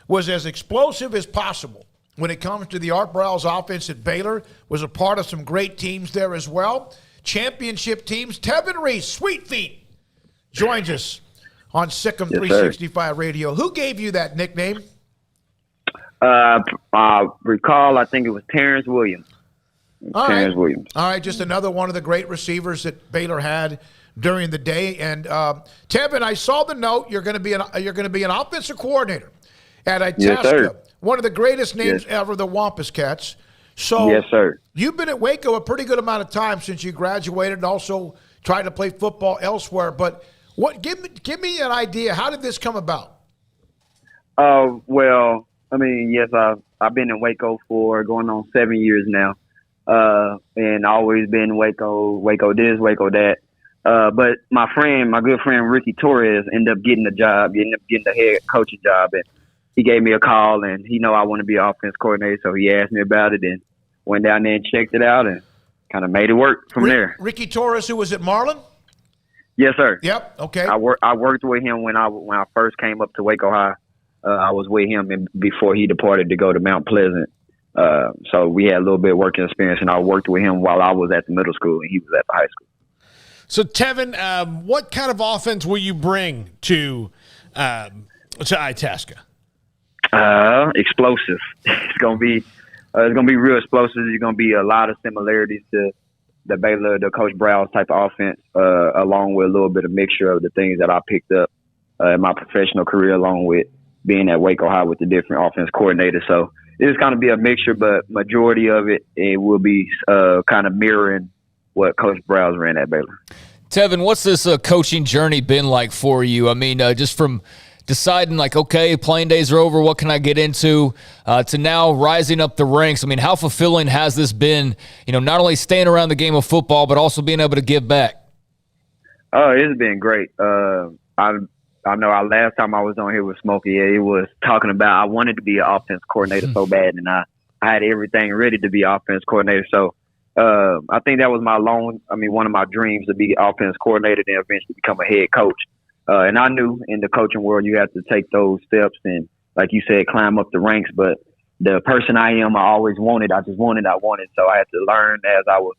was as explosive as possible when it comes to the Art Briles offense at Baylor, was a part of some great teams there as well. Championship teams. Tevin Reese, Sweet Feet, joins us on Sic'Em 365 Radio. Who gave you that nickname? I recall, I think it was Terrence Williams. Williams. All right, just another one of the great receivers that Baylor had during the day. And Tevin, I saw the note. You're going to be an offensive coordinator at Itasca. Yes, sir. One of the greatest names ever, the Wampus Cats. So yes, sir. You've been at Waco a pretty good amount of time since you graduated, and also tried to play football elsewhere. But give me an idea. How did this come about? Well, I mean, yes, I've been in Waco for going on 7 years now, and always been Waco this, Waco that. But my good friend Ricky Torres, ended up getting the head coaching job, and he gave me a call, and he know I want to be an offense coordinator, so he asked me about it, and went down there and checked it out, and kind of made it work from there. Ricky Torres, who was at Marlin? Yes, sir. Yep. Okay. I worked with him when I first came up to Waco High. I was with him before he departed to go to Mount Pleasant. So we had a little bit of working experience, and I worked with him while I was at the middle school and he was at the high school. So, Tevin, what kind of offense will you bring to Itasca? Explosive. It's gonna be real explosive. There's gonna be a lot of similarities to the Baylor, the Coach Briles type of offense, along with a little bit of mixture of the things that I picked up in my professional career, along with being at Waco High with the different offense coordinators. So it's going to be a mixture, but majority of it will be kind of mirroring what Coach Briles ran at Baylor. Tevin, what's this coaching journey been like for you? I mean, just from deciding like, okay, playing days are over, what can I get into, to now rising up the ranks. I mean, how fulfilling has this been, not only staying around the game of football, but also being able to give back? Oh, it's been great. I know our last time I was on here with Smokey, he was talking about I wanted to be an offense coordinator so bad, and I had everything ready to be offense coordinator. So I think that was one of my dreams, to be offense coordinator and eventually become a head coach. And I knew in the coaching world you have to take those steps and, like you said, climb up the ranks. But the person I am, I always wanted. I wanted. So I had to learn as I was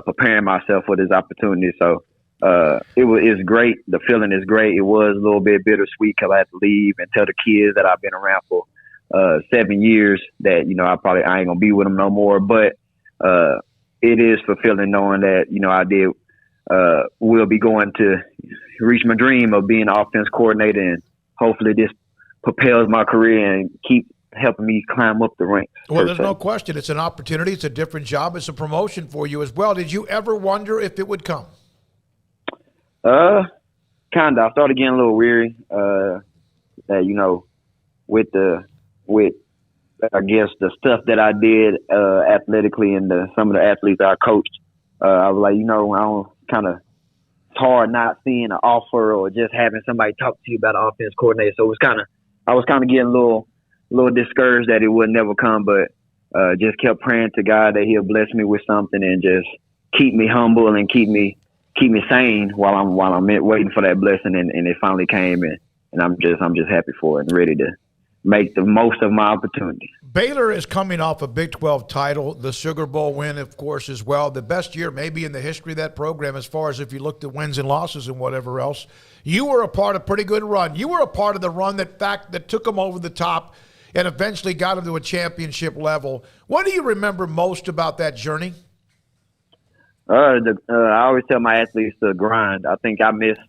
preparing myself for this opportunity. So it's great. The feeling is great. It was a little bit bittersweet because I had to leave and tell the kids that I've been around for 7 years that, I ain't going to be with them no more. But it is fulfilling knowing that, I will be going to reach my dream of being an offense coordinator, and hopefully this propels my career and keep helping me climb up the ranks. Well, there's no question. It's an opportunity. It's a different job. It's a promotion for you as well. Did you ever wonder if it would come? Kind of. I started getting a little weary, that, with I guess the stuff that I did, athletically, and some of the athletes I coached, I was like, it's hard not seeing an offer or just having somebody talk to you about an offense coordinator. So I was kind of getting a little discouraged that it would never come, but just kept praying to God that He'll bless me with something and just keep me humble and keep me sane while I'm waiting for that blessing, and it finally came, and I'm just happy for it and ready to make the most of my opportunity. Baylor is coming off a Big 12 title, the Sugar Bowl win, of course, as well. The best year maybe in the history of that program as far as if you looked at wins and losses and whatever else. You were a part of a pretty good run. You were a part of the run that took them over the top and eventually got them to a championship level. What do you remember most about that journey? I always tell my athletes to grind. I think I missed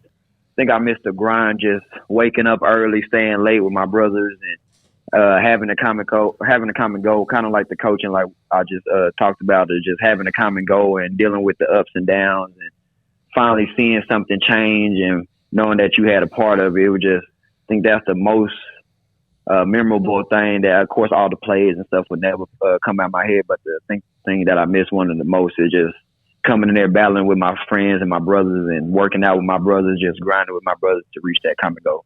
the grind, just waking up early, staying late with my brothers, and having a common goal, kind of like the coaching, like I just talked about, is just having a common goal and dealing with the ups and downs, and finally seeing something change and knowing that you had a part of it. It was just, I think that's the most memorable thing. That, of course, all the plays and stuff would never come out of my head, but the thing that I miss one of the most is just coming in there battling with my friends and my brothers and working out with my brothers, just grinding with my brothers to reach that common goal.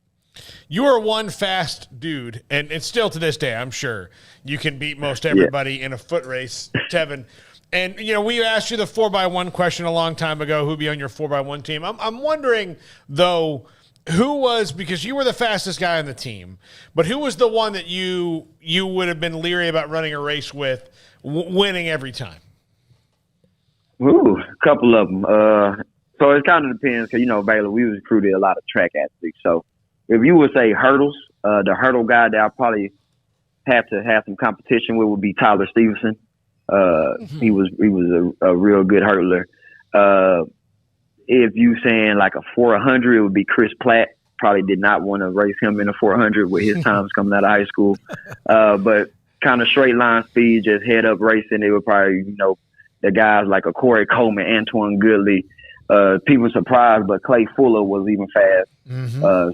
You are one fast dude, and still to this day, I'm sure you can beat most everybody in a foot race, Tevin. And, we asked you the 4x1 question a long time ago, who'd be on your 4x1 team. I'm wondering, though, who was, because you were the fastest guy on the team, but who was the one that you would have been leery about running a race with, winning every time? Ooh, a couple of them. So it kind of depends because, Baylor, we recruited a lot of track athletes. So if you would say hurdles, the hurdle guy that I probably have to have some competition with would be Tyler Stevenson. He was a real good hurdler. If you saying like a 400, it would be Chris Platt. Probably did not want to race him in a 400 with his times coming out of high school. But kind of straight line speed, just head up racing, it would probably, the guys like a Corey Coleman, Antoine Goodley. People surprised, but Clay Fuller was even fast.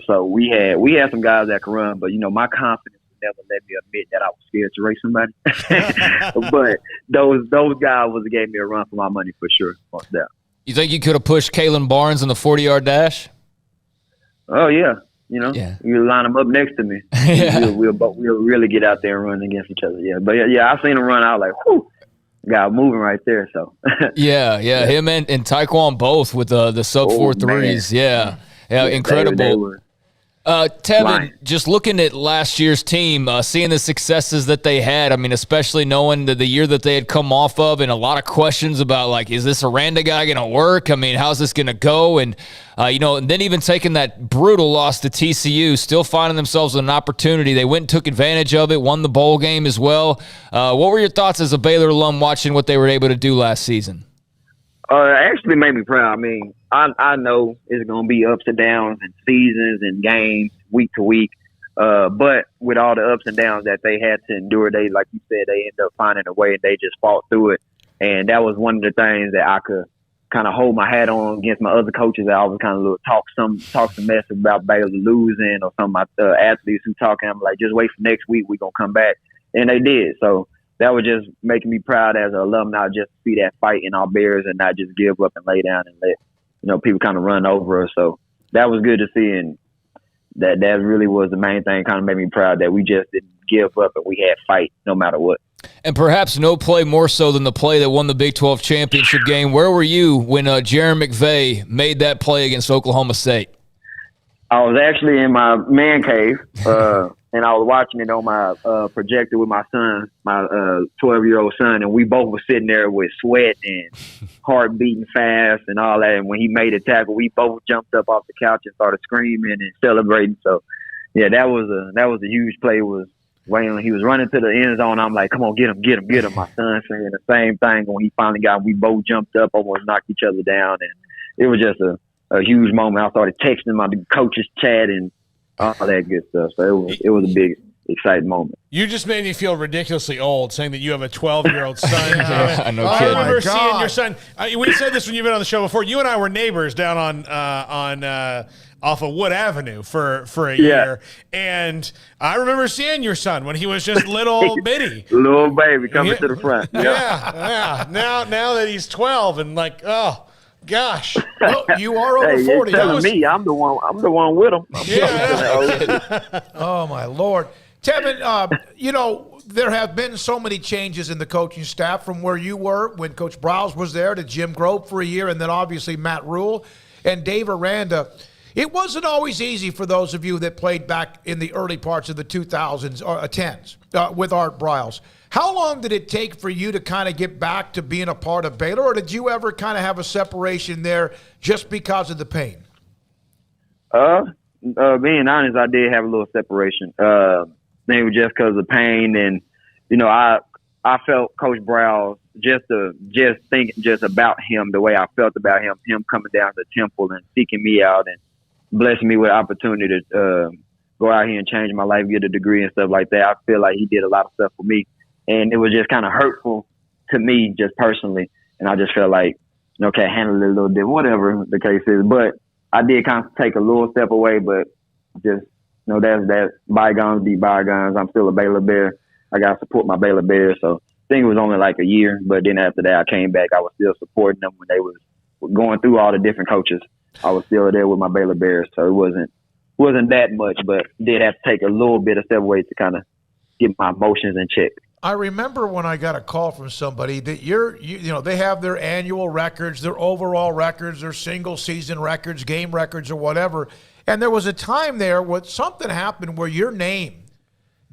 So we had some guys that could run, but my confidence would never let me admit that I was scared to race somebody. But those guys gave me a run for my money for sure. You think you could have pushed Kalen Barnes in the 40-yard dash? Oh yeah, you line them up next to me. We'll really get out there and run against each other. Yeah, but I seen him run out like, whew. Guy moving right there, so yeah, him and Taekwon both with the sub 4.3s. Yeah, incredible. Tevin, just looking at last year's team, seeing the successes that they had, I mean, especially knowing the year that they had come off of, and a lot of questions about, like, is this Aranda guy going to work? I mean, how's this going to go? And, and then even taking that brutal loss to TCU, still finding themselves with an opportunity. They went and took advantage of it, won the bowl game as well. What were your thoughts as a Baylor alum watching what they were able to do last season? It actually made me proud. I mean, I know it's going to be ups and downs and seasons and games week to week. But with all the ups and downs that they had to endure, they, like you said, they ended up finding a way and they just fought through it. And that was one of the things that I could kind of hold my hat on against my other coaches that always kind of talk some mess about Baylor losing, or some of my athletes who talking. I'm like, just wait for next week. We're going to come back. And they did. So that was just making me proud as an alumni, just to see that fight in our Bears and not just give up and lay down and let people kind of run over us. So that was good to see, and that really was the main thing. Kind of made me proud that we just didn't give up and we had fight no matter what. And perhaps no play more so than the play that won the Big 12 championship game. Where were you when Jaron McVay made that play against Oklahoma State? I was actually in my man cave, and I was watching it on my projector with my son, my 12-year-old son, and we both were sitting there with sweat and heart beating fast and all that. And when he made a tackle, we both jumped up off the couch and started screaming and celebrating. So, yeah, that was a huge play. Was when he was running to the end zone, I'm like, come on, get him. My son saying the same thing. When he finally got him, we both jumped up, almost knocked each other down, and it was just a huge moment. I started texting my coaches chat and all that good stuff. So it was a big, exciting moment. You just made me feel ridiculously old saying that you have a 12-year-old son. I know. I remember seeing your son. We said this when you've been on the show before. You and I were neighbors down on off of Wood Avenue for a year, and I remember seeing your son when he was just little bitty, little baby coming to the front. Yeah. Now that he's 12 and like, oh. Gosh, well, you are over 40. Telling me I'm the one with him. Oh my Lord, Tevin. There have been so many changes in the coaching staff from where you were when Coach Browse was there to Jim Grobe for a year, and then obviously Matt Rule and Dave Aranda. It wasn't always easy for those of you that played back in the early parts of the 2000s or 10s with Art Briles. How long did it take for you to kind of get back to being a part of Baylor, or did you ever kind of have a separation there just because of the pain? Being honest, I did have a little separation. Maybe just because of pain, and I felt Coach Browse just thinking just about him the way I felt about him coming down to Temple and seeking me out and blessing me with the opportunity to go out here and change my life, get a degree and stuff like that. I feel like he did a lot of stuff for me. And it was just kind of hurtful to me just personally. And I just felt like, okay, handle it a little bit, whatever the case is. But I did kind of take a little step away, but just, that's bygones be bygones. I'm still a Baylor Bear. I got to support my Baylor Bears. So I think it was only like a year. But then after that, I came back. I was still supporting them when they was going through all the different coaches. I was still there with my Baylor Bears. So it wasn't that much, but did have to take a little bit of step away to kind of get my emotions in check. I remember when I got a call from somebody that they have their annual records, their overall records, their single season records, game records, or whatever, And there was a time there where something happened where your name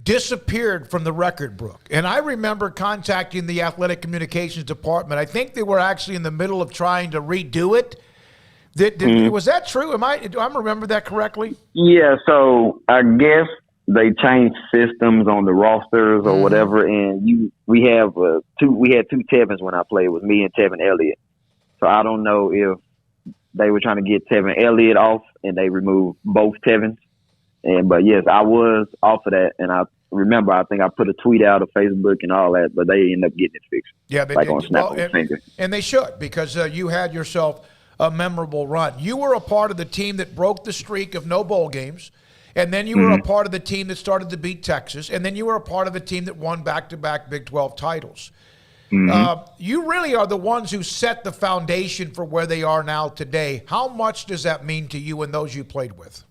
disappeared from the record book. And I remember contacting the athletic communications department. I think they were actually in the middle of trying to redo it. Was that true? Do I remember that correctly? Yeah, so I guess they changed systems on the rosters or whatever, and we had two Tevins when I played. It was me and Tevin Elliott. So I don't know if they were trying to get Tevin Elliott off and they removed both Tevins. But yes, I was off of that, and I remember I think I put a tweet out of Facebook and all that, but they ended up getting it fixed. Yeah, they like did. on snap of a finger. And they should, because you had yourself a memorable run. You were a part of the team that broke the streak of no bowl games, and then you were a part of the team that started to beat Texas, and then you were a part of the team that won back-to-back Big 12 titles. You really are the ones who set the foundation for where they are now today. How much does that mean to you and those you played with?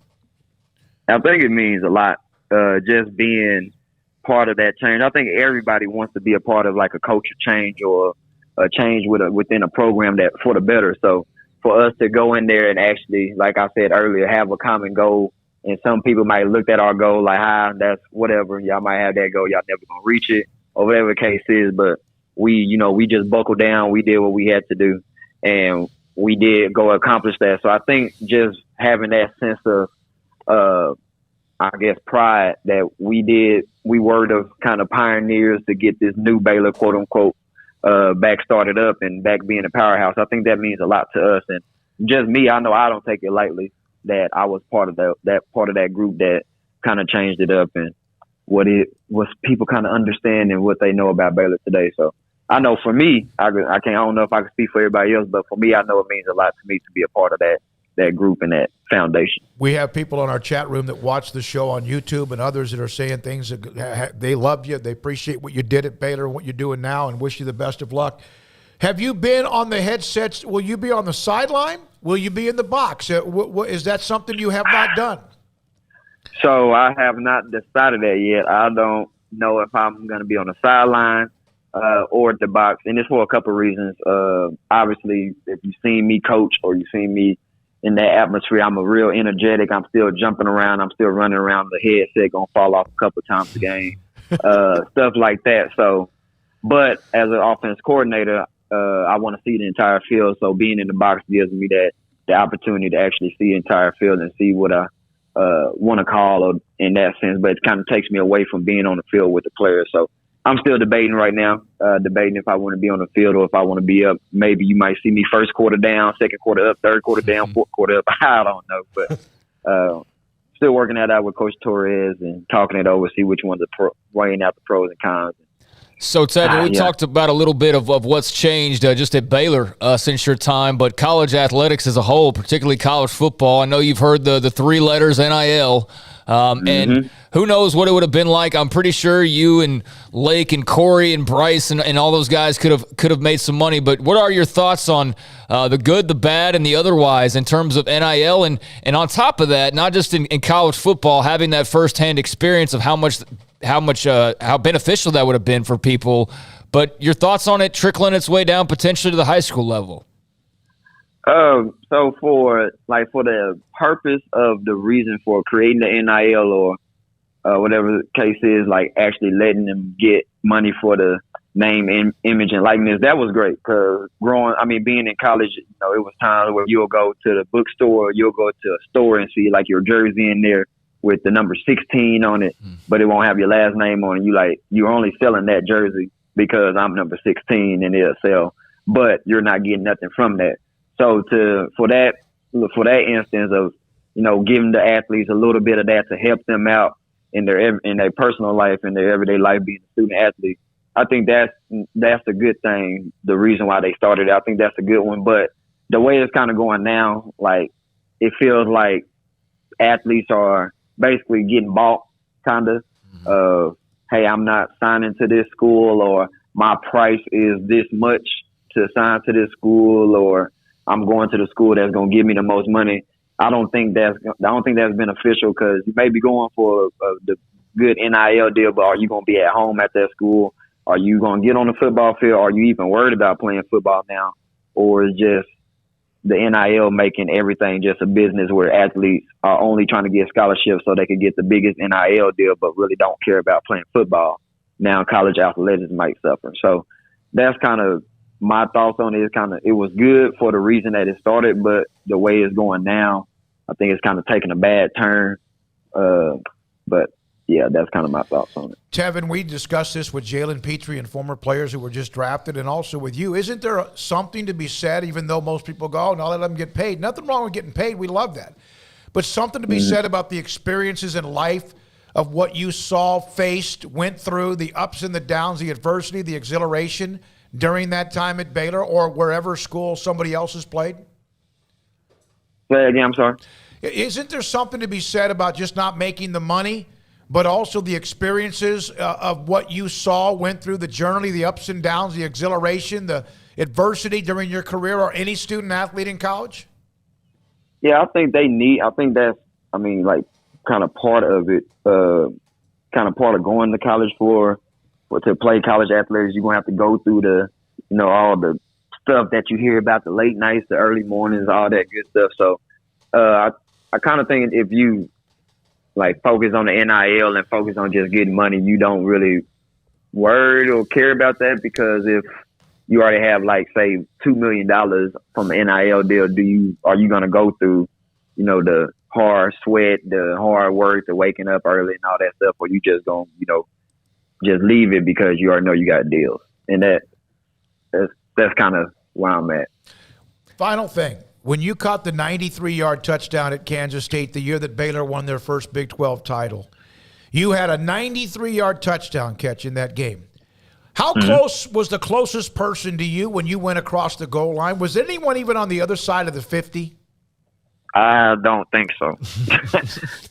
I think it means a lot, just being part of that change. I think everybody wants to be a part of like a culture change or a change within a program that for the better. So for us to go in there and actually, like I said earlier, have a common goal, and some people might look at our goal like, that's whatever. Y'all might have that goal. Y'all never going to reach it or whatever the case is. But we just buckled down. We did what we had to do, and we did go accomplish that. So I think just having that sense of, I guess, pride that we were the kind of pioneers to get this new Baylor, quote unquote, back started up and back being a powerhouse. I think that means a lot to us. And just me, I know I don't take it lightly that I was part of that group that kind of changed it up and what it was people kind of understand and what they know about Baylor today. So I know for me, I don't know if I can speak for everybody else, but for me, I know it means a lot to me to be a part of that group and that foundation. We have people on our chat room that watch the show on YouTube and others that are saying things that they love you. They appreciate what you did at Baylor and what you're doing now and wish you the best of luck. Have you been on the headsets? Will you be on the sideline? Will you be in the box? Is that something you have not done? So I have not decided that yet. I don't know if I'm going to be on the sideline or at the box. And it's for a couple of reasons. Obviously, if you've seen me coach or you've seen me in that atmosphere, I'm a real energetic. I'm still jumping around. I'm still running around. The headset going to fall off a couple of times a game, stuff like that. So, but as an offense coordinator, I want to see the entire field. So being in the box gives me the opportunity to actually see the entire field and see what I want to call or in that sense. But it kind of takes me away from being on the field with the players. So I'm still debating right now, debating if I want to be on the field or if I want to be up. Maybe you might see me first quarter down, second quarter up, third quarter down, fourth quarter up. I don't know. But still working that out with Coach Torres and talking it over, see which one's weighing out the pros and cons. So, Tevin, we talked about a little bit of what's changed just at Baylor since your time, but college athletics as a whole, particularly college football. I know you've heard the three letters NIL, and who knows what it would have been like. I'm pretty sure you and Lake and Corey and Bryce and all those guys could have made some money, but what are your thoughts on the good, the bad, and the otherwise in terms of NIL? And on top of that, not just in college football, having that firsthand experience of how beneficial that would have been for people, but your thoughts on it trickling its way down potentially to the high school level? So for the purpose of the reason for creating the NIL or whatever the case is, like actually letting them get money for the name, image, and likeness, that was great. Because being in college, it was times where you'll go to the bookstore, you'll go to a store and see like your jersey in there with the number 16 on it, but it won't have your last name on it. You're only selling that jersey because I'm number 16 and it'll sell, but you're not getting nothing from that. So for that instance of, giving the athletes a little bit of that to help them out in their personal life and their everyday life being a student athlete, I think that's a good thing. The reason why they started it, I think that's a good one. But the way it's kind of going now, like it feels like athletes are basically getting bought, kind of, hey, I'm not signing to this school, or my price is this much to sign to this school, or I'm going to the school that's going to give me the most money. I don't think that's beneficial, because you may be going for the good NIL deal, but are you going to be at home at that school? Are you going to get on the football field? Are you even worried about playing football now? Or is just the NIL making everything just a business where athletes are only trying to get scholarships so they can get the biggest NIL deal, but really don't care about playing football. Now college athletics might suffer. So that's kind of my thoughts on it. It was good for the reason that it started, but the way it's going now, I think it's kind of taking a bad turn. But yeah, that's kind of my thoughts on it. Tevin, we discussed this with Jalen Petrie and former players who were just drafted, and also with you. Isn't there something to be said, even though most people go, oh, no, let them get paid? Nothing wrong with getting paid. We love that. But something to be said about the experiences in life of what you saw, faced, went through, the ups and the downs, the adversity, the exhilaration during that time at Baylor or wherever school somebody else has played? Say again, I'm sorry. Isn't there something to be said about just not making the money, but also the experiences of what you saw, went through, the journey, the ups and downs, the exhilaration, the adversity during your career, or any student athlete in college? Yeah, I think that's, kind of part of it, kind of part of going to college to play college athletics. You're going to have to go through all the stuff that you hear about, the late nights, the early mornings, all that good stuff. So I kind of think if you focus on the NIL and focus on just getting money, you don't really worry or care about that, because if you already have say $2 million from an NIL deal, are you going to go through, the hard sweat, the hard work, the waking up early and all that stuff, or you just going to, just leave it because you already know you got deals? And that's kind of where I'm at. Final thing. When you caught the 93-yard touchdown at Kansas State the year that Baylor won their first Big 12 title, you had a 93-yard touchdown catch in that game. How close was the closest person to you when you went across the goal line? Was anyone even on the other side of the 50? I don't think so.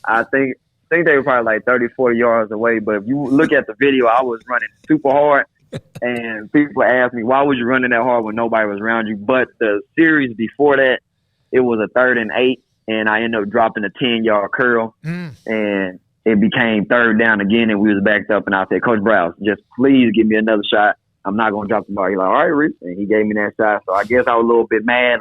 I think they were probably 30, 40 yards away. But if you look at the video, I was running super hard. And people ask me, why was you running that hard when nobody was around you? But the series before that, it was a 3rd and 8, and I ended up dropping a 10-yard curl, and it became 3rd down again, and we was backed up, and I said, Coach Browse, just please give me another shot. I'm not going to drop the ball. He's like, all right, Reese, and he gave me that shot. So I guess I was a little bit mad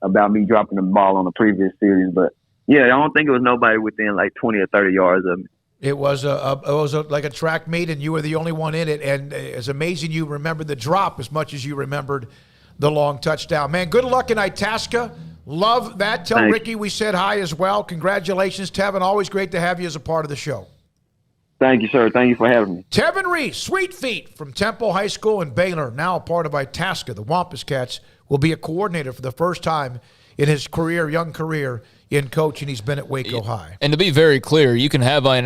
about me dropping the ball on the previous series. But, yeah, I don't think it was nobody within 20 or 30 yards of me. It was like a track meet, and you were the only one in it. And it's amazing you remembered the drop as much as you remembered the long touchdown. Man, good luck in Itasca. Love that. Tell Thanks. Ricky we said hi as well. Congratulations, Tevin. Always great to have you as a part of the show. Thank you, sir. Thank you for having me. Tevin Reese, Sweet Feet from Temple High School in Baylor, now a part of Itasca. The Wampus Cats will be a coordinator for the first time in his young career in coaching. He's been at Waco High. And to be very clear, you can have